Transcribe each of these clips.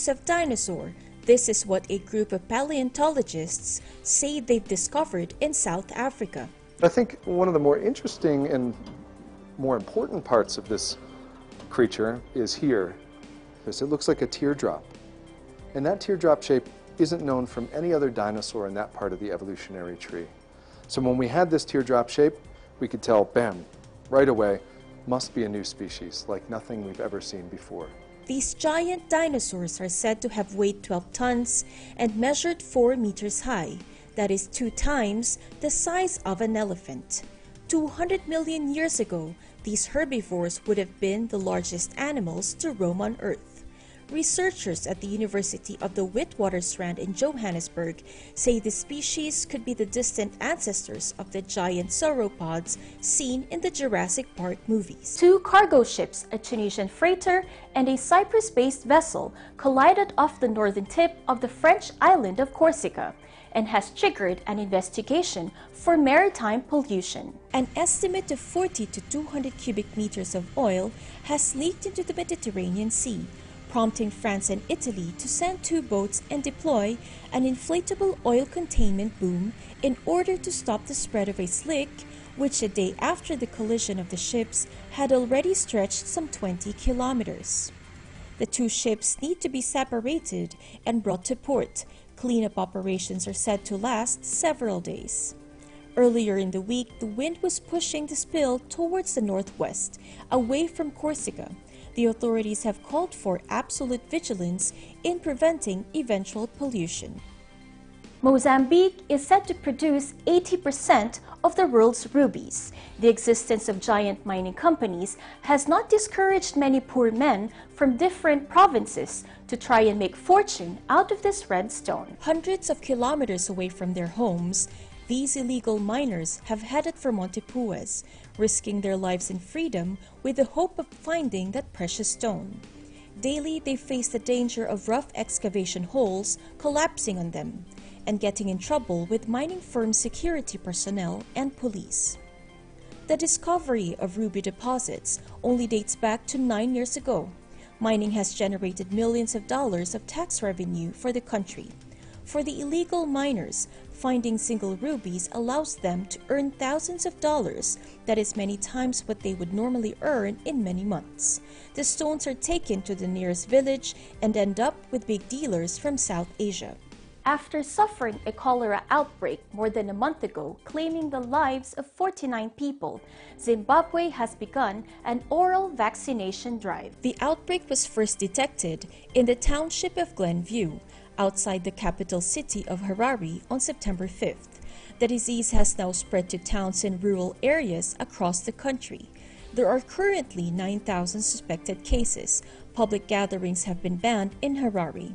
species of dinosaur. This is what a group of paleontologists say they've discovered in South Africa. I think one of the more interesting and more important parts of this creature is here, because it looks like a teardrop. And that teardrop shape isn't known from any other dinosaur in that part of the evolutionary tree. So when we had this teardrop shape, we could tell, bam, right away, must be a new species, like nothing we've ever seen before. These giant dinosaurs are said to have weighed 12 tons and measured 4 meters high. That is 2 times the size of an elephant. 200 million years ago, these herbivores would have been the largest animals to roam on Earth. Researchers at the University of the Witwatersrand in Johannesburg say the species could be the distant ancestors of the giant sauropods seen in the Jurassic Park movies. 2 cargo ships, a Tunisian freighter and a Cyprus-based vessel, collided off the northern tip of the French island of Corsica and has triggered an investigation for maritime pollution. An estimate of 40 to 200 cubic meters of oil has leaked into the Mediterranean Sea, prompting France and Italy to send 2 boats and deploy an inflatable oil containment boom in order to stop the spread of a slick, which a day after the collision of the ships had already stretched some 20 kilometers. The 2 ships need to be separated and brought to port. Cleanup operations are said to last several days. Earlier in the week, the wind was pushing the spill towards the northwest, away from Corsica. The authorities have called for absolute vigilance in preventing eventual pollution. Mozambique is said to produce 80% of the world's rubies. The existence of giant mining companies has not discouraged many poor men from different provinces to try and make fortune out of this red stone. Hundreds of kilometers away from their homes, these illegal miners have headed for Montepuez, risking their lives in freedom with the hope of finding that precious stone. Daily, they face the danger of rough excavation holes collapsing on them and getting in trouble with mining firm security personnel and police. The discovery of ruby deposits only dates back to 9 years ago. Mining has generated millions of dollars of tax revenue for the country. For the illegal miners, finding single rubies allows them to earn thousands of dollars, that is many times what they would normally earn in many months. The stones are taken to the nearest village and end up with big dealers from South Asia. After suffering a cholera outbreak more than a month ago, claiming the lives of 49 people, Zimbabwe has begun an oral vaccination drive. The outbreak was first detected in the township of Glenview, outside the capital city of Harare on September 5th. The disease has now spread to towns and rural areas across the country. There are currently 9,000 suspected cases. Public gatherings have been banned in Harare.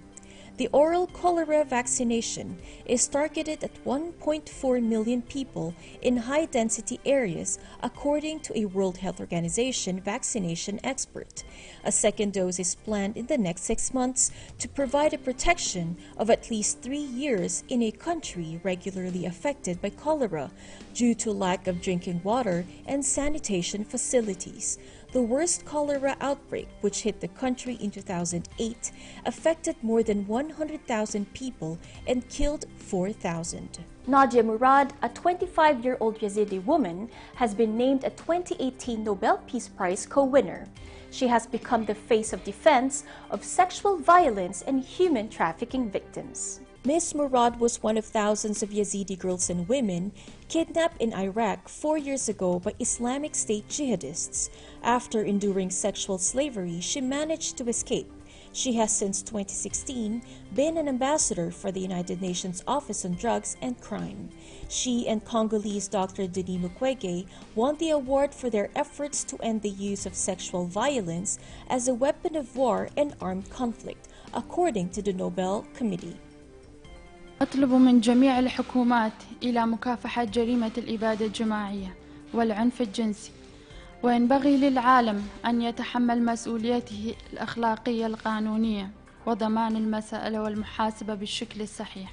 The oral cholera vaccination is targeted at 1.4 million people in high-density areas, according to a World Health Organization vaccination expert. A second dose is planned in the next 6 months to provide a protection of at least 3 years in a country regularly affected by cholera due to lack of drinking water and sanitation facilities. The worst cholera outbreak, which hit the country in 2008, affected more than 100,000 people and killed 4,000. Nadia Murad, a 25-year-old Yazidi woman, has been named a 2018 Nobel Peace Prize co-winner. She has become the face of defense of sexual violence and human trafficking victims. Ms. Murad was one of thousands of Yazidi girls and women kidnapped in Iraq 4 years ago by Islamic State jihadists. After enduring sexual slavery, she managed to escape. She has since 2016 been an ambassador for the United Nations Office on Drugs and Crime. She and Congolese Dr. Denis Mukwege won the award for their efforts to end the use of sexual violence as a weapon of war and armed conflict, according to the Nobel Committee. أطلب من جميع الحكومات إلى مكافحة جريمة الإبادة الجماعية والعنف الجنسي، وينبغي للعالم أن يتحمل مسؤوليته الأخلاقية القانونية وضمان المسألة والمحاسبة بالشكل الصحيح.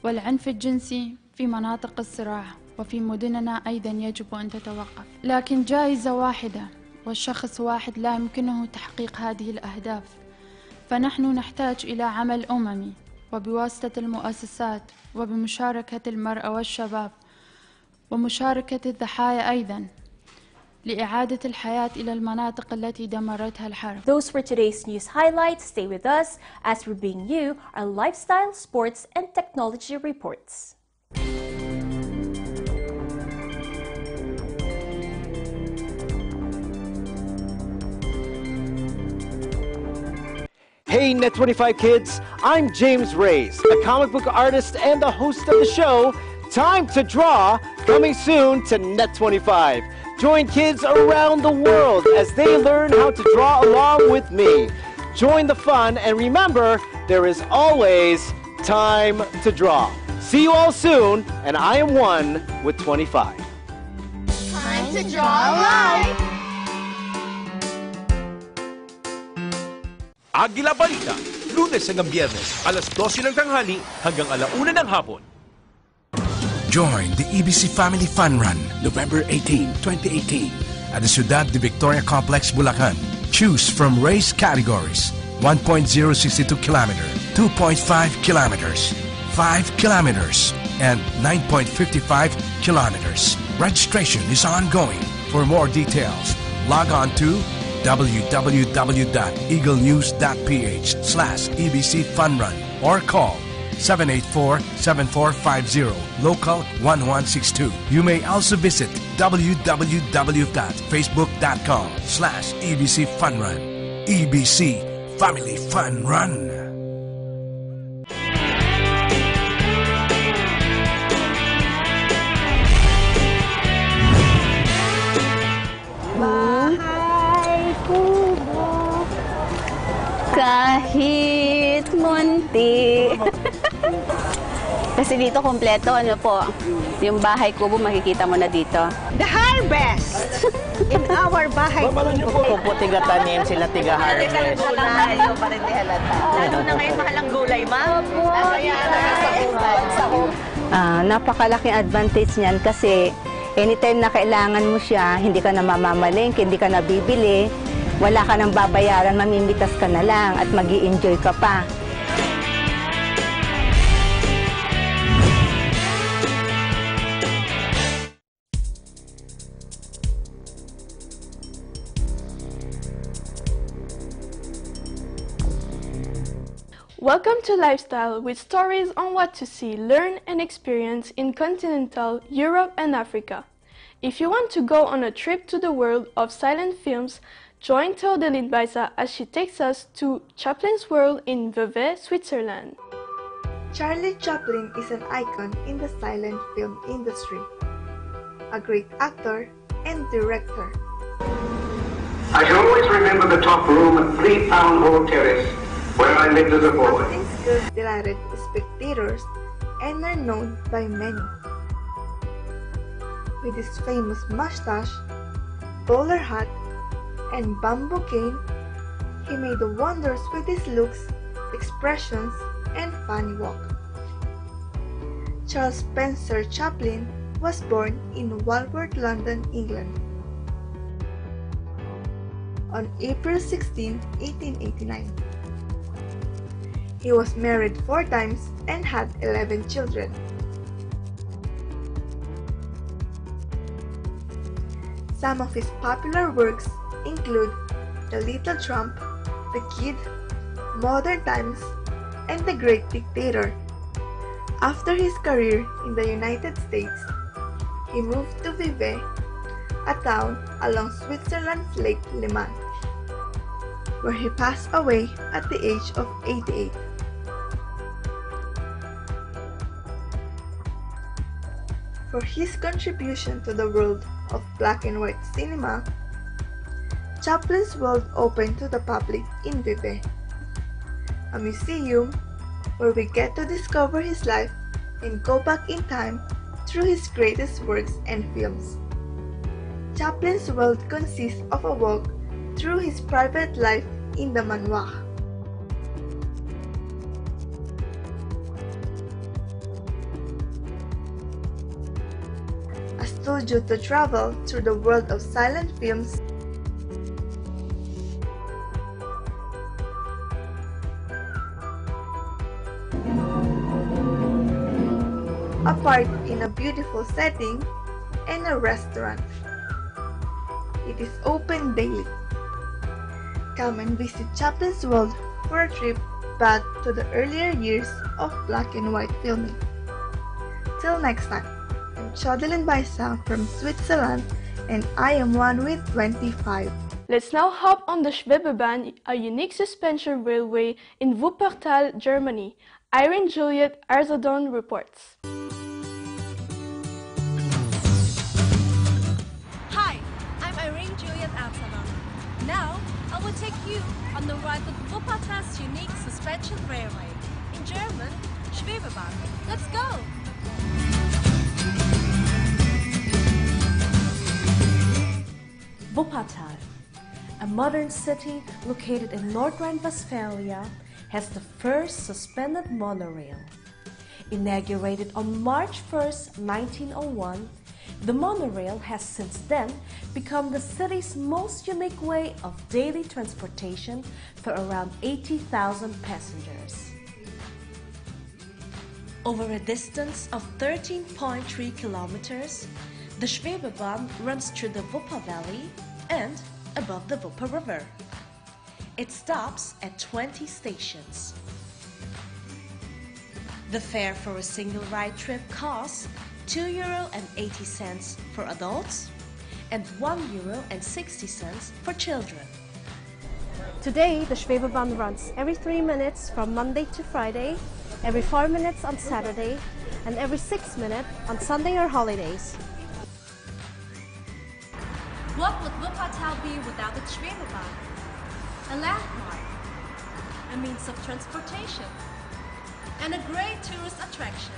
والعنف الجنسي في مناطق الصراع وفي مدننا أيضا يجب أن تتوقف، لكن جائزة واحدة والشخص واحد لا يمكنه تحقيق هذه الأهداف، فنحن نحتاج إلى عمل أممي وبواسطة المؤسسات وبمشاركة المرأة والشباب ومشاركة الضحايا أيضاً لإعادة الحياة إلى المناطق التي دمرتها الحرب. Those were today's news highlights. Stay with us as we bring you our lifestyle, sports, and technology reports. Hey Net25 kids, I'm James Reyes, a comic book artist and the host of the show Time to Draw, coming soon to Net25. Join kids around the world as they learn how to draw along with me. Join the fun and remember, there is always time to draw. See you all soon, and I am one with 25. Time to draw live! Agila Balita, Lunes hanggang Biyernes, alas 12 ng tanghali hanggang 1:00 ng hapon. Join the EBC Family Fun Run, November 18, 2018, at the Ciudad de Victoria Complex, Bulacan. Choose from race categories: 1.062 kilometer, 2.5 kilometers, 5 kilometers, and 9.55 kilometers. Registration is ongoing. For more details, log on to www.eaglenews.ph/EBC Fun Run or call 784-7450, local 1162. You may also visit www.facebook.com/EBC Fun Run. EBC Family Fun Run. Kahit munti. Kasi dito kompleto, ano po, yung bahay kubo makikita mo na dito. The harvest in our bahay kubo. Kung po tiga-tanim sila tiga-harvest. Lalo na ngayon mahal ang gulay, ma'am. Napakalaking advantage niyan kasi anytime na kailangan mo siya, hindi ka na mamamalengke, hindi ka na bibili, wala ka nang babayaran, mamimitas ka na lang at mag-i-enjoy ka pa. Welcome to Lifestyle, with stories on what to see, learn, and experience in continental Europe and Africa. If you want to go on a trip to the world of silent films, join Theodeline Baisa as she takes us to Chaplin's World in Vevey, Switzerland. Charlie Chaplin is an icon in the silent film industry, a great actor and director. I shall always remember the top room at 3 Pound Hall Terrace, where I lived as a boy. Acting skills delighted spectators and are known by many. With his famous mustache, bowler hat, and bamboo cane, he made wonders with his looks, expressions, and funny walk. Charles Spencer Chaplin was born in Walworth, London, England, on April 16, 1889. He was married 4 times and had 11 children. Some of his popular works include The Little Tramp, The Kid, Modern Times, and The Great Dictator. After his career in the United States, he moved to Vevey, a town along Switzerland's Lake Léman, where he passed away at the age of 88. For his contribution to the world of black and white cinema, Chaplin's World opened to the public in Vevey, a museum where we get to discover his life and go back in time through his greatest works and films. Chaplin's World consists of a walk through his private life in the manoir. A studio to travel through the world of silent films, a park in a beautiful setting, and a restaurant. It is open daily. Come and visit Chaplin's World for a trip back to the earlier years of black and white filming. Till next time, I'm Chodelyn Baisang from Switzerland, and I am one with 25. Let's now hop on the Schwebebahn, a unique suspension railway in Wuppertal, Germany. Irene Juliet Arzadon reports. Hi, I'm Irene Juliet Arzadon. Now, I will take you on the ride with Wuppertal's unique suspension railway. In German, Schwebebahn. Let's go! Wuppertal, a modern city located in North Rhine-Westphalia, has the first suspended monorail. Inaugurated on March 1, 1901, the monorail has since then become the city's most unique way of daily transportation for around 80,000 passengers. Over a distance of 13.3 kilometers, the Schwebebahn runs through the Wupper Valley and above the Wupper River. It stops at 20 stations. The fare for a single ride trip costs €2.80 for adults and €1.60 for children. Today, the Schwebebahn runs every 3 minutes from Monday to Friday, every 4 minutes on Saturday, and every 6 minutes on Sunday or holidays. What would Wuppertal be without its Schwebebahn? A landmark, a means of transportation, and a great tourist attraction.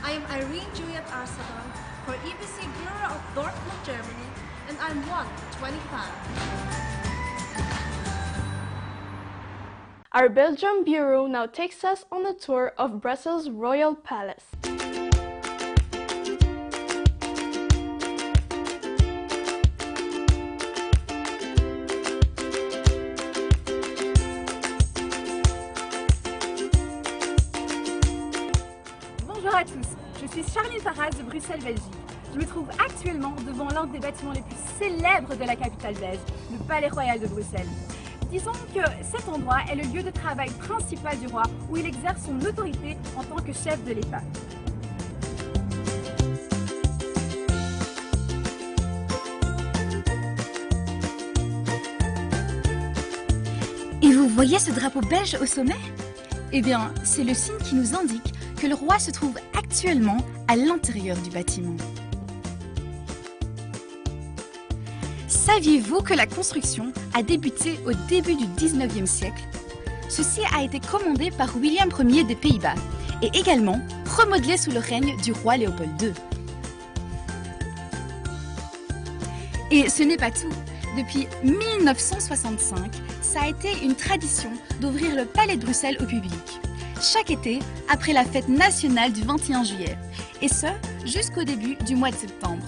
I am Irene Juliet Arzadon for EBC Bureau of Dortmund, Germany, and I'm 125. Our Belgium Bureau now takes us on a tour of Brussels' Royal Palace. Bonjour à tous, je suis Charline Farras de Bruxelles, Belgique. Je me trouve actuellement devant l'un des bâtiments les plus célèbres de la capitale belge, le Palais Royal de Bruxelles. Disons que cet endroit est le lieu de travail principal du roi, où il exerce son autorité en tant que chef de l'État. Et vous voyez ce drapeau belge au sommet? Eh bien, c'est le signe qui nous indique que le roi se trouve actuellement à l'intérieur du bâtiment. Saviez-vous que la construction a débuté au début du 19e siècle? Ceci a été commandé par William Ier des Pays-Bas et également remodelé sous le règne du roi Léopold II. Et ce n'est pas tout. Depuis 1965, ça a été une tradition d'ouvrir le Palais de Bruxelles au public. Chaque été, après la fête nationale du 21 juillet. Et ce, jusqu'au début du mois de septembre.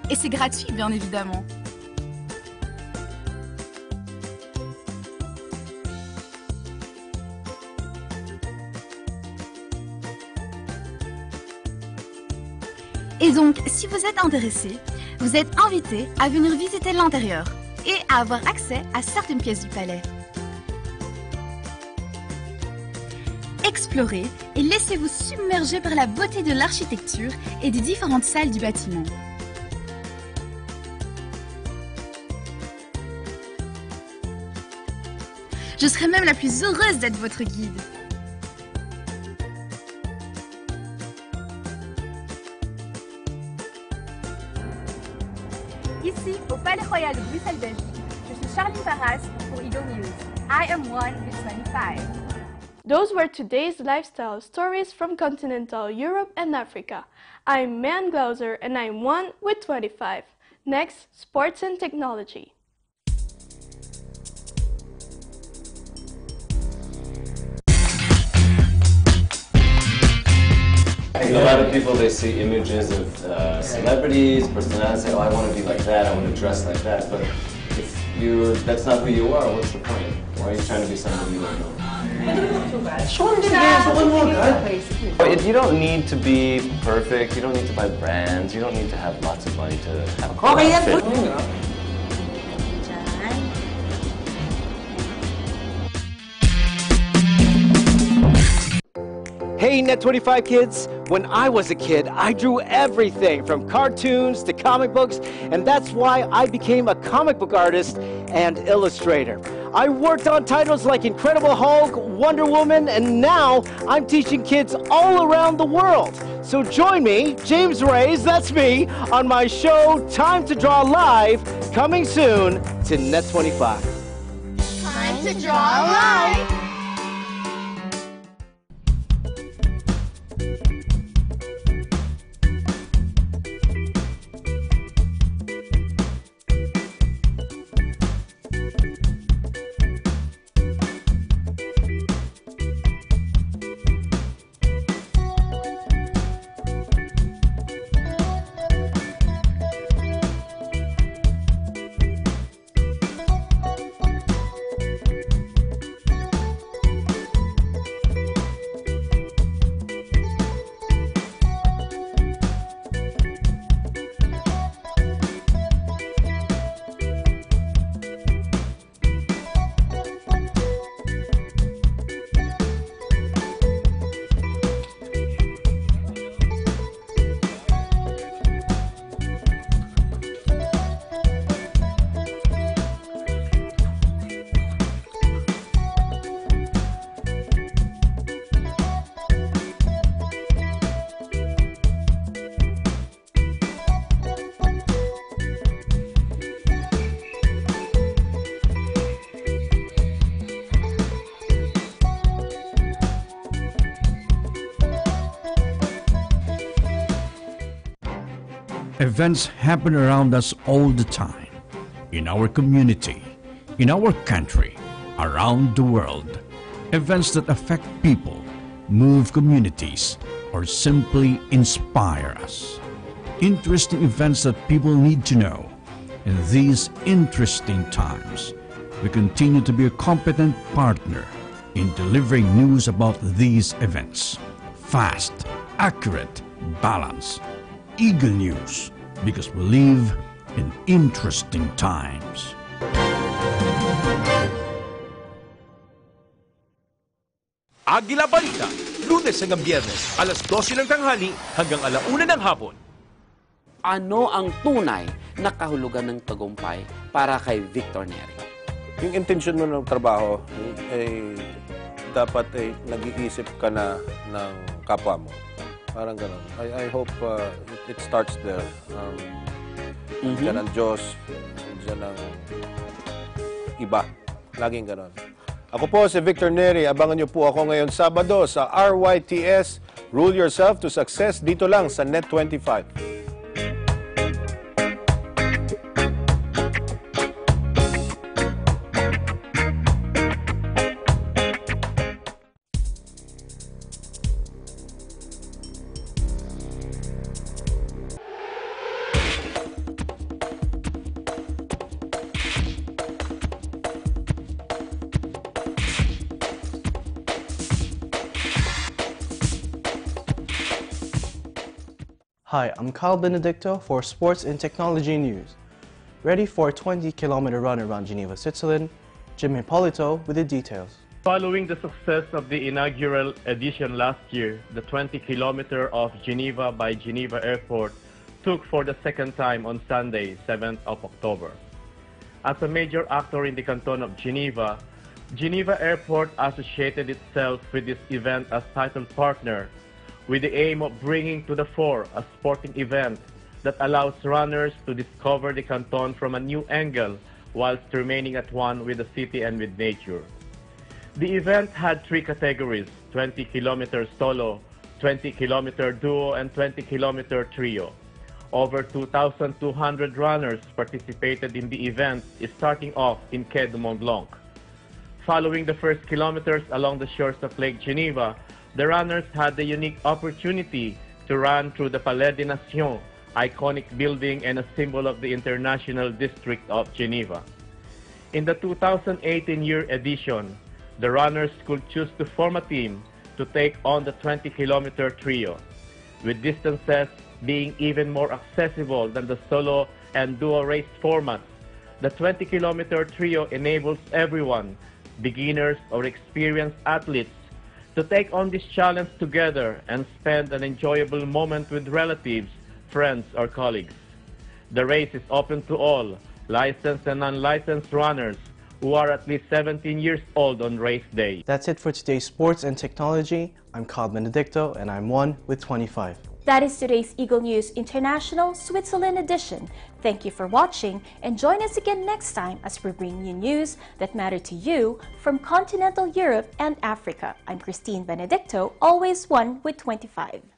Et c'est gratuit, bien évidemment. Et donc, si vous êtes intéressé, vous êtes invité à venir visiter l'intérieur et à avoir accès à certaines pièces du palais. Explorez et laissez-vous submerger par la beauté de l'architecture et des différentes salles du bâtiment. Je serai même la plus heureuse d'être votre guide. Ici, au Palais Royal de Bruxelles, Belgique, je suis Charline Farras pour Eagle News. I am 1 with 25. Those were today's lifestyle stories from continental Europe and Africa. I'm Man Glauser and I'm 1 with 25. Next, sports and technology. I think a lot of people, they see images of celebrities, personalities, say, oh, I want to be like that, I want to dress like that, but if that's not who you are, what's the point? Why are you trying to be somebody you don't know? You don't need to be perfect. You don't need to buy brands. You don't need to have lots of money to have a good outfit. Hey, Net25 kids! When I was a kid, I drew everything from cartoons to comic books, and that's why I became a comic book artist and illustrator. I worked on titles like Incredible Hulk, Wonder Woman, and now I'm teaching kids all around the world. So join me, James Reyes, that's me, on my show Time to Draw Live, coming soon to Net25. Time to Draw Live! Events happen around us all the time, in our community, in our country, around the world. Events that affect people, move communities, or simply inspire us. Interesting events that people need to know. In these interesting times, we continue to be a competent partner in delivering news about these events. Fast, accurate, balanced. Eagle News, because we live in interesting times. Agila Balita, Lunes hanggang Biyernes, alas 12 ng tanghali hanggang 1:00 ng hapon. Ano ang tunay na kahulugan ng tagumpay para kay Victor Neri? Yung intensyon mo ng trabaho, dapat nag-iisip ka na ng kapwa mo. Parang ganun. I hope it starts there. Diyan ang Diyos, diyan ang iba. Laging ganun. Ako po si Victor Neri. Abangan niyo po ako ngayon Sabado sa RYTS Rule Yourself to Success dito lang sa Net25. Hi, I'm Kyle Benedicto for Sports and Technology News. Ready for a 20-kilometer run around Geneva, Switzerland? Jim Hippolito with the details. Following the success of the inaugural edition last year, the 20-kilometer of Geneva by Geneva Airport took for the second time on Sunday, 7th of October. As a major actor in the canton of Geneva, Geneva Airport associated itself with this event as title partner, with the aim of bringing to the fore a sporting event that allows runners to discover the canton from a new angle whilst remaining at one with the city and with nature. The event had 3 categories, 20 kilometer solo, 20 kilometer duo, and 20 kilometer trio. Over 2,200 runners participated in the event, starting off in Quai du Mont Blanc. Following the first kilometers along the shores of Lake Geneva, the runners had the unique opportunity to run through the Palais des Nations, iconic building and a symbol of the International District of Geneva. In the 2018 year edition, The runners could choose to form a team to take on the 20-kilometer trio, with distances being even more accessible than the solo and duo race formats. The 20-kilometer trio enables everyone, beginners or experienced athletes, to take on this challenge together and spend an enjoyable moment with relatives, friends, or colleagues. The race is open to all, licensed and unlicensed runners who are at least 17 years old on race day. That's it for today's Sports and Technology. I'm Carl Benedicto, and I'm 1 with 25. That is today's Eagle News International Switzerland edition. Thank you for watching, and join us again next time as we bring you news that matter to you from continental Europe and Africa. I'm Christine Benedicto, always 1 with 25.